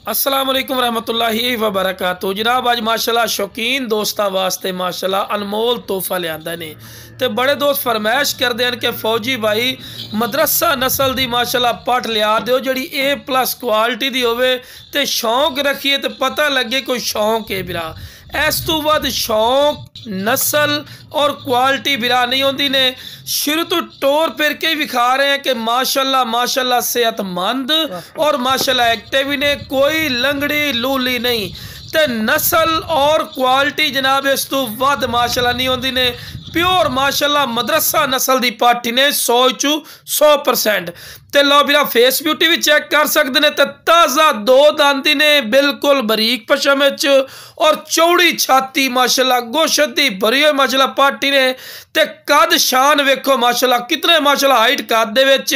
अस्सलाम वालेकुम रहमतुल्लाहि व बरकातहू। जनाब अज माशाल्लाह शौकीन दोस्तों वास्ते माशाल्लाह अनमोल तोहफा लिया ने ते बड़े दोस्त फरमाइश करते हैं कि फौजी भाई मदरसा नस्ल की माशाल्लाह पट लिया दो जी A+ क्वालिटी की होवे ते शौक रखिए तो पता लगे कोई शौक है बिरा। इस तो बाद शौक नस्ल और क्वालिटी बिरा नहीं होती ने। शुरू तो टोर फिर के ही विखा रहे हैं कि माशाल्लाह माशाल्लाह सेहतमंद और माशाल्लाह एक्टिव ने, कोई लंगड़ी लूली नहीं ते नस्ल और क्वालिटी जनाब इस तो वध माशाल्लाह नहीं होती ने। प्योर माशाल्लाह मदरसा नस्ल की पाठी ने 100% ते लो बिरा फेस ब्यूटी भी चेक कर सकते हैं। तो ताज़ा दो दांती ने, बिल्कुल बरीक पशम और चौड़ी छाती माशाल्लाह गोशत दी भरी हुई माशाल्लाह पाठी ने ते कद शान वेखो माशाल्लाह कितने माशाल्लाह हाइट कद दे विच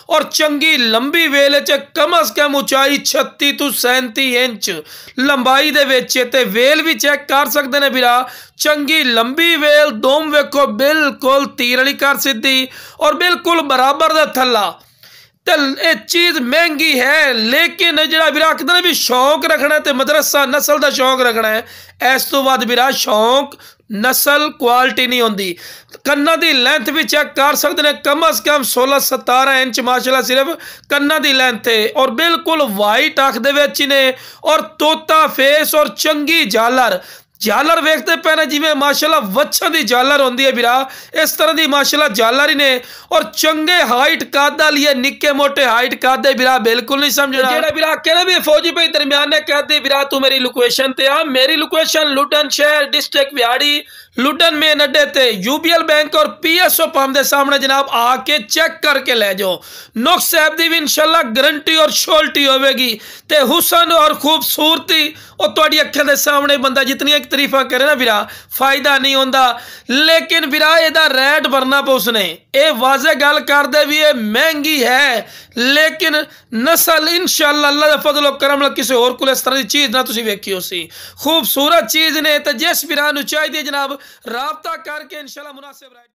और चंगी लंबी वेल च कम अज कम ऊंचाई 36 तो 37 इंच लंबाई दे विच ते वेल भी चेक कर सकते हैं बिरा। चंगी लंबी वेल दोम वेखो बिल्कुल तीर वाली कर सीधी और बिल्कुल बराबर दा थल्ला। तो ये चीज़ महंगी है लेकिन जरा बिरा कहते भी शौक रखना है तो मदरसा नस्ल का शौक रखना है। इस तो बाद बिरा शौक नस्ल क्वालिटी नहीं होती। कन्ना की लेंथ भी चेक कर सकते हैं, कम अज कम 16-17 इंच माशाल्लाह सिर्फ कन्ना की लेंथ है और बिल्कुल वाइट अख दे विच ने और तोता फेस और चंगी झालर झालर वेखते पे ना जिमें माशाल्लाह वच्छा दी झालर होंदी है बिरा, इस तरह की माशाल्लाह झालर ही ने और चंगे हाइट कद लिए निक्के मोटे हाइट कद बिरा बिल्कुल नहीं समझना। जेड़ा बिरा कहना भी फौजी भाई दरम्यान ने कहते बिरा तू मेरी लोकेशन ते आ। मेरी लोकेशन लुडन शहर डिस्ट्रिक्ट बिहाड़ी लुडन मेन अड्डे ते UBL बैंक और PSO पंप के सामने जनाब आके चेक करके ले जाओ। नुक्स साहब की भी इंशाल्लाह गारंटी और श्योरिटी होगी ते हुसन और खूबसूरती और तुहाडी अखां दे सामने बंदा जितनी तरीफा करे ना बिरा फायदा नहीं होता। लेकिन बिरा एदा रेट भरना पो उसने ये वाजे गल कर दे भी ये महंगी है लेकिन नस्ल इंशाल्लाह अल्लाह का फजल और करम किसी होर कोल इस तरह की चीज़ ना तुसीं वेखी होसी। खूबसूरत चीज़ ने तो जिस बिरा नूं चाहिदी जनाब राबता करके इंशाल्लाह मुनासिब